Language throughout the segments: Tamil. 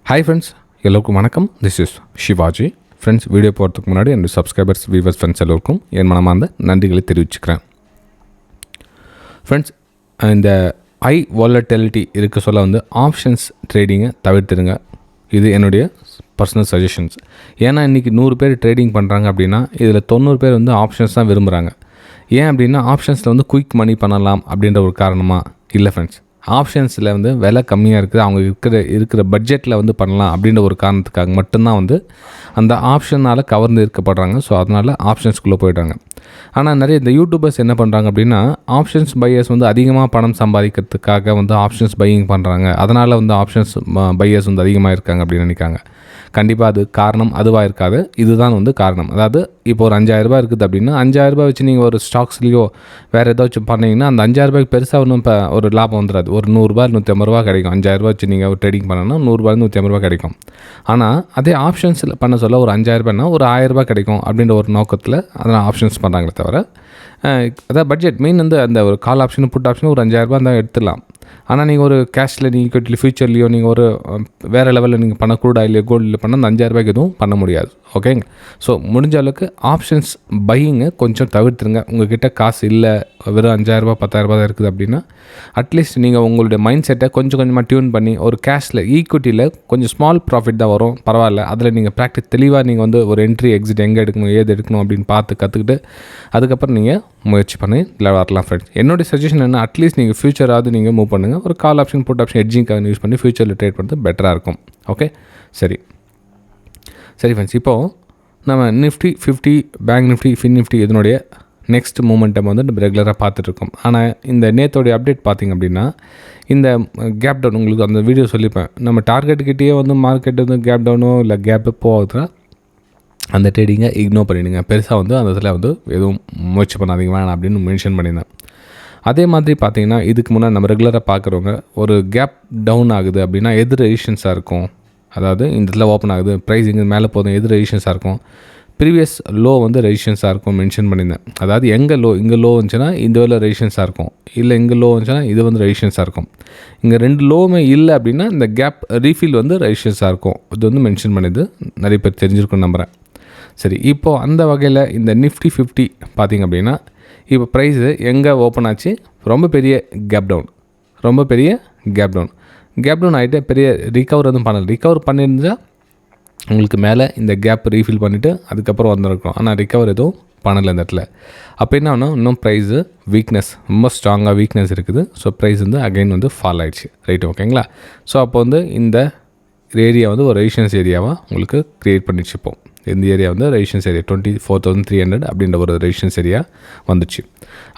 ஹாய் ஃப்ரெண்ட்ஸ், எல்லோருக்கும் வணக்கம். This is Shivaji. Friends, video போகிறதுக்கு முன்னாடி என்னுடைய சப்ஸ்கிரைபர்ஸ், வியூவர்ஸ், ஃப்ரெண்ட்ஸ் எல்லோருக்கும் என் மனமார்ந்த நன்றிகளை தெரிவிச்சுக்கிறேன். ஃப்ரெண்ட்ஸ், இந்த ஹை வாலட்டிலிட்டி இருக்க சொல்ல ஆப்ஷன்ஸ் ட்ரேடிங்கை தவிர்த்துடுங்க. இது என்னுடைய பர்சனல் சஜஷன்ஸ். ஏன்னா இன்றைக்கி 100 பேர் ட்ரேடிங் பண்ணுறாங்க அப்படின்னா இதில் 90 பேர் ஆப்ஷன்ஸ் தான் விரும்புகிறாங்க. ஏன் அப்படின்னா ஆப்ஷன்ஸில் குயிக் மணி பண்ணலாம் அப்படின்ற ஒரு காரணமாக இல்லை ஃப்ரெண்ட்ஸ். ஆப்ஷன்ஸில் விலை கம்மியாக இருக்குது, அவங்க இருக்கிற பட்ஜெட்டில் பண்ணலாம் அப்படின்ற ஒரு காரணத்துக்காக மட்டும்தான் அந்த ஆப்ஷனால் கவர்ந்து இருக்கப்படுறாங்க. ஸோ அதனால் ஆப்ஷன்ஸ்குள்ளே போய்ட்றாங்க. ஆனால் நிறைய இந்த யூடியூபர்ஸ் என்ன பண்ணுறாங்க அப்படின்னா ஆப்ஷன்ஸ் பையர்ஸ் அதிகமாக பணம் சம்பாதிக்கிறதுக்காக ஆப்ஷன்ஸ் பையிங் பண்ணுறாங்க. அதனால் ஆப்ஷன்ஸ் பையர்ஸ் அதிகமாக இருக்காங்க அப்படின்னு நினைக்காங்க. கண்டிப்பாக அது காரணம் அதுவாக இருக்காது. இதுதான் காரணம். அதாவது இப்போ ஒரு 5,000 ரூபாய் இருக்குது அப்படின்னா 5,000 ரூபாய் வச்சு நீங்கள் ஒரு ஸ்டாக்ஸ்லேயோ வேறு ஏதாச்சும் பண்ணிங்கன்னா அந்த 5,000 ரூபாய்க்கு பெருசாக ஒன்றும் இப்போ ஒரு லாபம் வந்துடாது. ஒரு 100 ரூபாய் 150 ரூபா கிடைக்கும். 5,000 ரூபாய் வச்சு நீங்கள் ஒரு ட்ரேடிங் பண்ணணும்னா 100 ரூபாய் 150 ரூபா கிடைக்கும். ஆனால் அதே ஆப்ஷன்ஸில் பண்ண சொல்ல ஒரு 5,000 ரூபாய்னா ஒரு 1,000 ரூபாய் கிடைக்கும் அப்படின்ற ஒரு நோக்கத்தில் அதனால் ஆப்ஷன்ஸ் பண்ணுறாங்களே தவிர அதாவது பட்ஜெட் மெயின் அந்த ஒரு கால் ஆப்ஷன் புட் ஆப்ஷன் ஒரு 5,000 ரூபாய் தான் எடுத்துடலாம். ஆனால் நீங்கள் ஒரு கேஷில் நீங்கள் ஈக்விட்டியில் ஃபியூச்சர்லேயோ நீங்கள் ஒரு வேறு லெவலில் நீங்கள் பண்ண க்ரூட் ஆயிலையோ கோல்டில் பண்ணால் அந்த 5,000 ரூபாய்க்கு எதுவும் பண்ண முடியாது. ஓகேங்க. ஸோ முடிஞ்ச அளவுக்கு ஆப்ஷன்ஸ் பையிங்கை கொஞ்சம் தவிர்த்துருங்க. உங்கள்கிட்ட காசு இல்லை, வெறும் 5,000 ரூபாய் 10,000 ரூபாய் தான் இருக்குது அப்படின்னா அட்லீஸ்ட் நீங்கள் உங்களுடைய மைண்ட் செட்டை கொஞ்சம் கொஞ்சமாக டியூன் பண்ணி ஒரு கேஷில் ஈக்விட்டியில் கொஞ்சம் ஸ்மால் ப்ராஃபிட் தான் வரும், பரவாயில்ல. அதில் நீங்கள் ப்ராக்டிஸ் தெளிவாக நீங்கள் ஒரு என்ட்ரி எக்ஸிட் எங்கே எடுக்கணும் ஏது எடுக்கணும் அப்படின்னு பார்த்து கற்றுக்கிட்டு அதுக்கப்புறம் நீங்கள் முயற்சி பண்ணி இல்லை வரலாம் ஃப்ரெண்ட்ஸ். என்னுடைய சஜஷன் என்ன, அட்லீஸ்ட் நீங்கள் ஃபியூச்சராவது நீங்கள் மூவ் பண்ணுங்கள். ஒரு கால் ஆப்ஷன் புட் ஆப்ஷன் ஹெட்ஜிங்காக யூஸ் பண்ணி ஃபியூச்சரில் ட்ரேட் பண்ணுறது பெட்டராக இருக்கும். ஓகே, சரி ஃப்ரெண்ட்ஸ். இப்போது நம்ம Nifty 50, bank Nifty, fin Nifty இதனுடைய நெக்ஸ்ட் மூமெண்டம் நம்ம ரெகுலராக பார்த்துட்ருக்கோம். ஆனால் இந்த நேத்தோடைய அப்டேட் பார்த்திங்க அப்படின்னா இந்த கேப் டவுன் உங்களுக்கு அந்த வீடியோ சொல்லிப்பேன். நம்ம டார்கெட்டுக்கிட்டேயே மார்க்கெட் கேப் டவுனோ இல்லை கேப்பு போகுதுன்னா அந்த ட்ரேடிங்கை இக்னோர் பண்ணிவிடுங்க. பெருசாக அந்த இடத்துல எதுவும் முயற்சி பண்ணாதீங்க வேணாம் அப்படின்னு மென்ஷன் பண்ணியிருந்தேன். அதே மாதிரி பார்த்திங்கன்னா இதுக்கு முன்னாடி நம்ம ரெகுலராக பார்க்குறவங்க ஒரு கேப் டவுன் ஆகுது அப்படின்னா எது ரெசிஸ்டன்ஸாக இருக்கும், அதாவது இந்த இடத்துல ஓப்பன் ஆகுது ப்ரைஸ் இங்கே மேலே போதும் எது ரெசிஸ்டன்ஸாக இருக்கும், ப்ரீவியஸ் லோ ரெசிஸ்டன்ஸாக இருக்கும் மென்ஷன் பண்ணியிருந்தேன். அதாவது எங்கே லோ இங்கே லோ இருந்துச்சுன்னா இந்த வேலை ரெசிஸ்டன்ஸாக இருக்கும், இல்லை இங்கே லோ இருந்துச்சுன்னா இது ரெசிஸ்டன்ஸாக இருக்கும். இங்கே 2 லோவுமே இல்லை அப்படின்னா இந்த கேப் ரீஃபில் ரெசிஸ்டன்ஸாக இருக்கும். இது மென்ஷன் பண்ணியது நிறைய பேர் தெரிஞ்சிருக்குன்னு நம்புகிறேன். சரி, இப்போது அந்த வகையில் இந்த நிஃப்டி 50 பார்த்திங்க அப்படின்னா இப்போ ப்ரைஸு எங்கே ஓப்பன் ஆச்சு, ரொம்ப பெரிய கேப் டவுன் ஆகிட்டு பெரிய ரிகவர் பண்ணல. ரிகவர் பண்ணியிருந்தால் உங்களுக்கு மேலே இந்த கேப் ரீஃபில் பண்ணிவிட்டு அதுக்கப்புறம் வந்துருக்கணும். ஆனால் ரிகவர் எதுவும் பண்ணலை இந்த இடத்துல. அப்போ என்ன ஆகணும், இன்னும் ப்ரைஸு வீக்னஸ் ரொம்ப ஸ்ட்ராங்காக வீக்னஸ் இருக்குது. ஸோ ப்ரைஸ் அகைன் ஃபால் ஆகிடுச்சு. ரைட்டு, ஓகேங்களா. ஸோ அப்போ இந்த ஏரியா ஒரு ரெசிஸ்டன்ஸ் ஏரியாவாக உங்களுக்கு க்ரியேட் பண்ணிடுச்சு. இப்போ இந்த ஏரியா ரெசிஸ்டன்ஸ் ஏரியா 24,300 அப்படின்ற ஒரு ரெசிஸ்டன்ஸ் ஏரியா வந்துச்சு.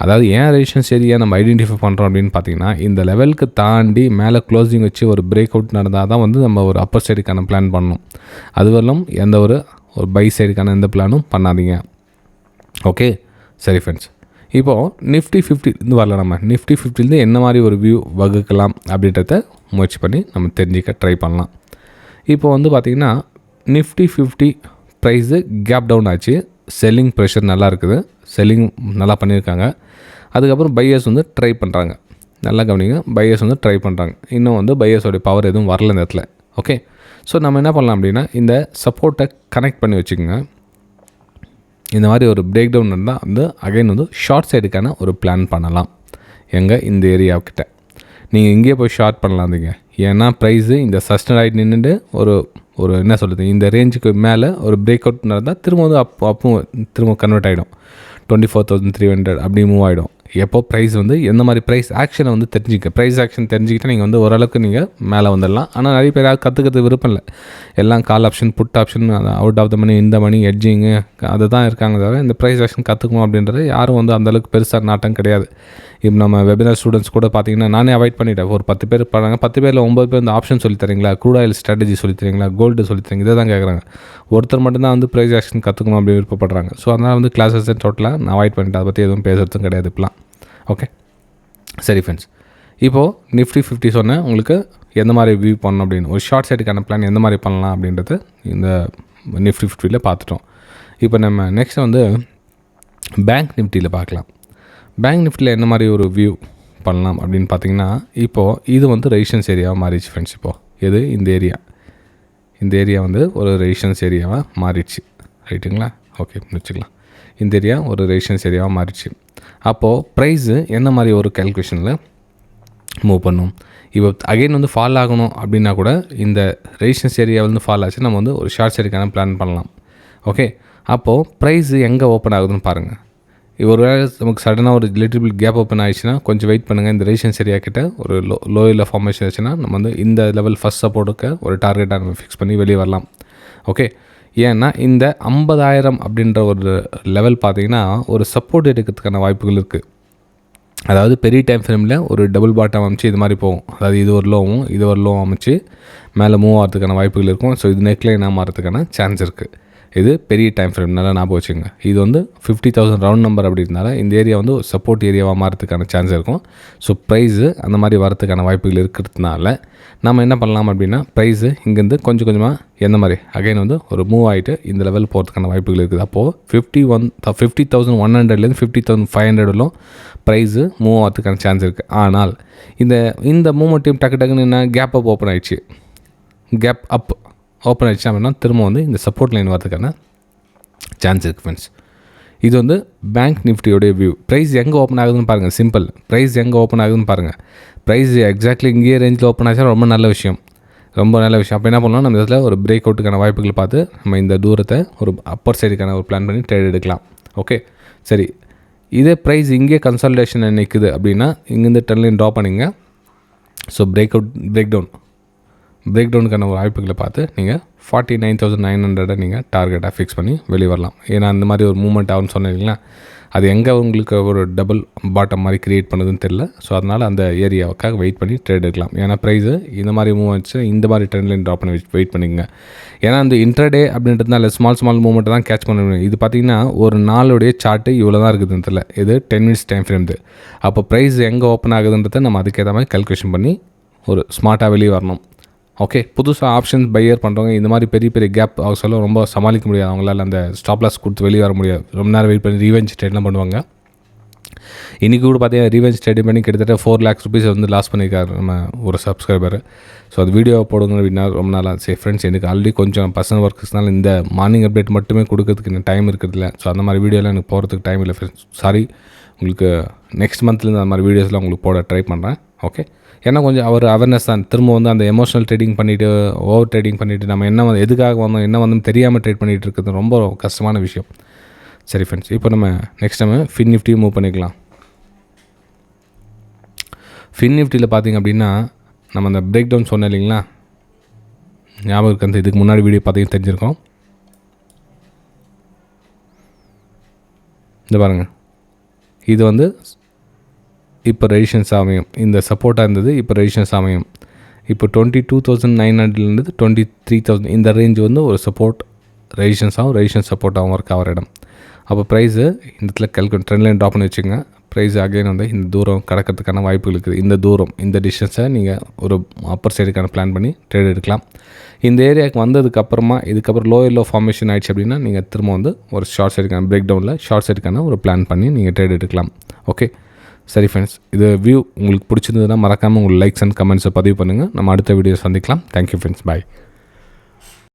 அதாவது ஏன் ரெசிஸ்டன்ஸ் ஏரியா நம்ம ஐடென்டிஃபை பண்ணுறோம் அப்படின்னு பார்த்தீங்கன்னா இந்த லெவலுக்கு தாண்டி மேலே க்ளோசிங் வச்சு ஒரு பிரேக் அவுட் நடந்தால் தான் நம்ம ஒரு அப்பர் சைடுக்கான பிளான் பண்ணணும். அதுவரையிலும் எந்த ஒரு பை சைடுக்கான எந்த பிளானும் பண்ணாதீங்க. ஓகே, சரி ஃப்ரெண்ட்ஸ். இப்போது நிஃப்டி 50 வரல. நம்ம நிஃப்டி 50 என்ன மாதிரி ஒரு வியூ வகுக்கலாம் அப்படின்றத முயற்சி பண்ணி நம்ம தெரிஞ்சிக்க ட்ரை பண்ணலாம். இப்போ பார்த்திங்கன்னா நிஃப்டி 50 ப்ரைஸு கேப் டவுன் ஆச்சு. செல்லிங் ப்ரெஷர் நல்லா இருக்குது, செல்லிங் நல்லா பண்ணியிருக்காங்க. அதுக்கப்புறம் பையர்ஸ் ட்ரை பண்ணுறாங்க. நல்லா கவனிங்க, பையர்ஸ் ட்ரை பண்ணுறாங்க. இன்னும் பையர்ஸோடைய பவர் எதுவும் வரல இந்த இடத்துல. ஓகே, ஸோ நம்ம என்ன பண்ணலாம் அப்படின்னா இந்த சப்போர்ட்டை கனெக்ட் பண்ணி வச்சுக்கோங்க. இந்த மாதிரி ஒரு பிரேக் டவுன் இருந்தால் அகைன் ஷார்ட் சைடுக்கான ஒரு பிளான் பண்ணலாம். எங்கே இந்த ஏரியாவுக்கிட்ட நீங்கள் இங்கேயே போய் ஷார்ட் பண்ணலாந்தீங்க. ஏன்னா ப்ரைஸு இந்த சஸ்டன் ஆகிட்டு நின்றுட்டு ஒரு என்ன சொல்கிறது இந்த ரேஞ்சுக்கு மேலே ஒரு பிரேக் அவுட் நடந்தால் திரும்ப திரும்ப கன்வெர்ட் ஆகிடும். 24,300 அப்படி மூவ் ஆகிடும். எப்போ ப்ரைஸ் எந்த மாதிரி ப்ரைஸ் ஆக்ஷனை ப்ரைஸ் ஆக்ஷன் தெரிஞ்சுக்கிட்டால் நீங்கள் ஓரளவுக்கு நீங்கள் மேலே வந்துடலாம். ஆனால் நிறைய பேர் கற்றுக்கிறது விருப்பம் இல்லை. எல்லாம் call option put option out of the money இந்த மணி எட்ஜிங்கு அது தான் இருக்காங்க தவிர இந்த ப்ரைஸ் ஆக்ஷன் கற்றுக்கணும் அப்படின்றது யாரும் அந்தளவுக்கு பெருசாக நாட்டம் கிடையாது. இப்போ நம்ம வெபினார் ஸ்டூடெண்ட்ஸ் கூட பார்த்திங்கன்னா நானே அவாய்ட் பண்ணிவிட்டேன். ஒரு 10 பேர் பண்ணாங்க, 10 பேரில் 9 பேர் ஆப்ஷன் சொல்லி தரீங்களா, க்ரூட் ஆயில் ஸ்ட்ராட்டஜி சொல்லி தரீங்களா, கோல்டு சொல்லி தரீங்க, இதை தான் கேட்குறாங்க. ஒருத்தர் மட்டும்தான் ப்ரைஸ் ஆக்ஷன் கற்றுக்கணும் அப்படி விருப்பப்படுறாங்க. ஸோ அதனால் கிளாஸஸ் டோட்டலாக நான் அவாய்ட் பண்ணிவிட்டேன். அதை பற்றி எதுவும் பேசுகிறதும் கிடையாது இப்போலாம். ஓகே, சரி ஃப்ரெண்ட்ஸ். இப்போது நிஃப்டி 50 சொன்னேன் உங்களுக்கு எந்த மாதிரி வியூ பண்ணணும் அப்படின்னு. ஒரு ஷார்ட் சைடுக்கான பிளான் எந்த மாதிரி பண்ணலாம் அப்படின்றது இந்த நிஃப்டி 50 பார்த்துட்டோம். இப்போ நம்ம நெக்ஸ்ட் பேங்க் நிஃப்டியில் பார்க்கலாம். பேங்க் நிஃப்டியில் என்ன மாதிரி ஒரு வியூ பண்ணலாம் அப்படின்னு பார்த்தீங்கன்னா இப்போது இது ரெசிஸ்டன்ஸ் ஏரியாவாக மாறிடுச்சு ஃப்ரெண்ட்ஸ். இப்போது எது இந்த ஏரியா இந்த ஏரியா வந்து ஒரு ரெசிஸ்டன்ஸ் ஏரியாவாக மாறிடுச்சு. ரைட்டுங்களா? ஓகே, முடிச்சுக்கலாம். இந்த ஏரியா ஒரு ரெசிஸ்டன்ஸ் ஏரியாவாக மாறிடுச்சு. அப்போது ப்ரைஸு என்ன மாதிரி ஒரு கேல்குலேஷனில் மூவ் பண்ணும்? இப்போ அகைன் வந்து ஃபால் ஆகணும் அப்படின்னா கூட இந்த ரெசிஸ்டன்ஸ் ஏரியா வந்து ஃபால் ஆச்சு, நம்ம வந்து ஒரு ஷார்ட் சைடுக்கான பிளான் பண்ணலாம். ஓகே, அப்போது ப்ரைஸு எங்கே ஓப்பன் ஆகுதுன்னு பாருங்கள். ஒரு வேளை நமக்கு சடனாக ஒரு லிட்டில் கேப் ஓப்பன் ஆகிடுச்சுன்னா கொஞ்சம் வெயிட் பண்ணுங்கள். இந்த ரெசிஸ்டன்ஸ் ஏரியா கிட்ட ஒரு லோயில் ஃபார்மேஷன் ஆச்சுன்னா நம்ம வந்து இந்த லெவல் ஃபஸ்ட் சப்போர்ட்டுக்கு ஒரு டார்கெட்டாக நம்ம ஃபிக்ஸ் பண்ணி வெளியே வரலாம். ஓகே, ஏன்னா இந்த 50,000 அப்படின்ற ஒரு லெவல் பார்த்திங்கன்னா ஒரு சப்போர்ட் எடுக்கிறதுக்கான வாய்ப்புகள் இருக்குது. அதாவது பெரிய டைம் ஃப்ரேமில் ஒரு டபுள் பாட்டம் அமைச்சு இது மாதிரி போகும். அதாவது இது ஒரு லோவும் இது ஒரு லோவும் அமைச்சு மேலே மூவ் ஆகிறதுக்கான வாய்ப்புகள் இருக்கும். ஸோ இது நெக்லைனாக மாறதுக்கான சான்ஸ் இருக்குது. இது பெரிய டைம் ஃப்ரேம், நல்லா ஞாபகம் வச்சுங்க. இது வந்து 50,000 ரவுண்ட் நம்பர் அப்படின்றனால இந்த ஏரியா வந்து ஒரு சப்போர்ட் ஏரியாவாக மாறதுக்கான சான்ஸ் இருக்கும். ஸோ ப்ரைஸு அந்த மாதிரி வரதுக்கான வாய்ப்புகள் இருக்கிறதுனால நம்ம என்ன பண்ணலாம் அப்படின்னா, ப்ரைஸு இங்கேருந்து கொஞ்சம் கொஞ்சமாக எந்த மாதிரி அகைன் வந்து ஒரு மூவ் ஆகிட்டு இந்த லெவல் போகிறதுக்கான வாய்ப்புகள் இருக்குது. அப்போது 50,100லேருந்து 50,500 ப்ரைஸு மூவ் ஆகிறதுக்கான சான்ஸ் இருக்குது. ஆனால் இந்த மூவ்மெண்ட்டையும் டக்கு டக்குன்னு என்ன கேப் அப் ஓப்பன் ஆகிடுச்சு. கேப் அப் ஓப்பன் ஆகிடுச்சு அப்படின்னா திரும்ப வந்து இந்த சப்போர்ட் லைன் வரதுக்கான சான்ஸ் இருக்குது ஃப்ரெண்ட்ஸ். இது வந்து பேங்க் நிஃப்டியோடைய வியூ. ப்ரைஸ் எங்கே ஓப்பன் ஆகுதுன்னு பாருங்கள். சிம்பிள், ப்ரைஸ் எங்கே ஓப்பன் ஆகுதுன்னு பாருங்கள். ப்ரைஸ் எக்ஸாக்ட்லி இங்கேயே ரேஞ்சில் ஓப்பன் ஆச்சா ரொம்ப நல்ல விஷயம், ரொம்ப நல்ல விஷயம். அப்போ என்ன பண்ணலாம், நம்ம இதில் ஒரு பிரேக் அவுட்டுக்கான வாய்ப்புகள் பார்த்து நம்ம இந்த தூரத்தை ஒரு அப்பர் சைடுக்கான ஒரு பிளான் பண்ணி ட்ரேட் எடுக்கலாம். ஓகே, சரி. இதே ப்ரைஸ் இங்கே கன்சாலிடேஷன் நிற்குது அப்படின்னா இங்கேருந்து ட்ரெண்ட் ட்ராப் பண்ணிங்க. ஸோ பிரேக் டவுனுக்கான வாய்ப்புகளை பார்த்து நீங்கள் 49,900 நீங்கள் டார்கெட்டாக ஃபிக்ஸ் பண்ணி வெளியே வரலாம். ஏன்னா அந்த மாதிரி ஒரு மூவ்மெண்ட் ஆகும்னு சொன்னீங்கன்னா அது எங்கே உங்களுக்கு ஒரு டபுள் பாட்டம் மாதிரி க்ரியேட் பண்ணுதுன்னு தெரில. ஸோ அதனால் அந்த ஏரியாவுக்காக வெயிட் பண்ணி ட்ரேட் எடுக்கலாம். ஏன்னா ப்ரைஸு இந்த மாதிரி மூவ் ஆச்சு, இந்த மாதிரி ட்ரெண்ட் லைன் ட்ராப் பண்ணி வெயிட் பண்ணிக்கங்க. ஏன்னா அந்த இன்ட்ராடே அப்படின்றதுனால ஸ்மால் மூவ்மெண்ட்டை தான் கேட்ச் பண்ண முடியும். இது பார்த்திங்கன்னா ஒரு நாளுடைய சார்ட்டு இவ்வளோ தான் இருக்குதுன்னு தெரியல. இது 10 மினிட்ஸ் டைம் ஃப்ரேம்து. அப்போ ப்ரைஸ் எங்கே ஓப்பன் ஆகுதுன்றதை நம்ம அதுக்கேற்ற மாதிரி கால்குலேஷன் பண்ணி ஒரு ஸ்மார்ட்டாக வெளியே வரணும். ஓகே, புதுசாக ஆப்ஷன்ஸ் பையர் பண்ணுறவங்க இந்த மாதிரி பெரிய பெரிய கேப் சொல்ல ரொம்ப சமாளிக்க முடியாது. அவங்களால அந்த ஸ்டாப் லாஸ் கொடுத்து வெளியே வர முடியாது. ரொம்ப நேரம் வெயிட் பண்ணி ரீவெஞ்ச் ட்ரேட்லாம் பண்ணுவாங்க. இன்றைக்கி கூட பார்த்தீங்கன்னா ரீவெஞ்ச் ட்ரேட் பண்ணி கிட்டத்தட்ட 4 lakhs rupees வந்து லாஸ் பண்ணியிருக்காரு நம்ம ஒரு சப்ஸ்கிரைபர். ஸோ அது வீடியோ போடுங்க அப்படின்னா ரொம்ப நாளாக சரி ஃப்ரெண்ட்ஸ், எனக்கு ஆல்ரெடி கொஞ்சம் பர்சனல் ஒர்க்ஸ்னால இந்த மார்னிங் அப்டேட் மட்டுமே கொடுக்கறதுக்கு எனக்கு டைம் இருக்கிறதில்ல. ஸோ அந்த மாதிரி வீடியோலாம் எனக்கு போகிறதுக்கு டைம் இல்லை ஃப்ரெண்ட்ஸ். சாரி, உங்களுக்கு நெக்ஸ்ட் மந்த்லேருந்து அந்த மாதிரி வீடியோஸ்லாம் உங்களுக்கு போட ட்ரை பண்ணுறேன். ஓகே, ஏன்னா கொஞ்சம் அவர் அவேர்னஸ் தான். திரும்ப வந்து அந்த எமோஷனல் ட்ரேடிங் பண்ணிவிட்டு ஓவர் ட்ரேடிங் பண்ணிவிட்டு நம்ம என்ன எதுக்காக வந்தோம் என்ன வந்து தெரியாமல் ட்ரேட் பண்ணிகிட்டு இருக்கிறது ரொம்ப கஷ்டமான விஷயம். சரி ஃப்ரெண்ட்ஸ், இப்போ நம்ம நெக்ஸ்ட் நம்ம ஃபின் நிஃப்டியும் மூவ் பண்ணிக்கலாம். ஃபின் நிஃப்டியில் பார்த்திங்க அப்படின்னா நம்ம அந்த பிரேக் டவுன் சொன்னோம் இல்லைங்களா, ஞாபகம் இருக்கு. அந்த இதுக்கு முன்னாடி வீடியோ பார்த்தீங்கன்னா தெரிஞ்சிருக்கோம். இந்த பாருங்கள், இது வந்து இப்போ ரெசிஸ்டன்ஸ் அமையும். இந்த சப்போர்ட்டாக இருந்தது, இப்போ ரெசிஸ்டன்ஸ் அமையும். இப்போ 22,900 23,000 இந்த ரேஞ்ச் வந்து ஒரு சப்போர்ட் ரெசிஸ்டன்ஸ் சப்போர்ட்டாகவும் ஒர்க் ஆகிற இடம். அப்போ ப்ரைஸு இந்த இடத்துல ட்ரெண்ட் லைன் ட்ராப் பண்ணி வச்சுங்க. ப்ரைஸ் அகைன் வந்து இந்த தூரம் கடக்கிறதுக்கான வாய்ப்புகள் இருக்குது. இந்த டிஸ்டன்ஸை நீங்கள் ஒரு அப்பர் சைடுக்கான பிளான் பண்ணி ட்ரேட் எடுக்கலாம். இந்த ஏரியாவுக்கு வந்ததுக்கப்புறமா இதுக்கப்புறம் லோ ஃபார்மேஷன் ஆகிடுச்சு அப்படின்னா நீங்கள் திரும்ப வந்து ஒரு ஷார்ட் சைடுக்கான பிரேக் டவுனில் ஷார்ட் சைடுக்கான ஒரு பிளான் பண்ணி நீங்கள் ட்ரேட் எடுக்கலாம். ஓகே, சரி ஃப்ரெண்ட்ஸ், இது வியூ உங்களுக்கு பிடிச்சிருந்ததுன்னா மறக்காமல் உங்கள் லைக்ஸ் அண்ட் கமெண்ட்ஸை பதிவு பண்ணுங்கள். நம்ம அடுத்த வீடியோ சந்திக்கலாம். தேங்க்யூ ஃப்ரெண்ட்ஸ், பாய்.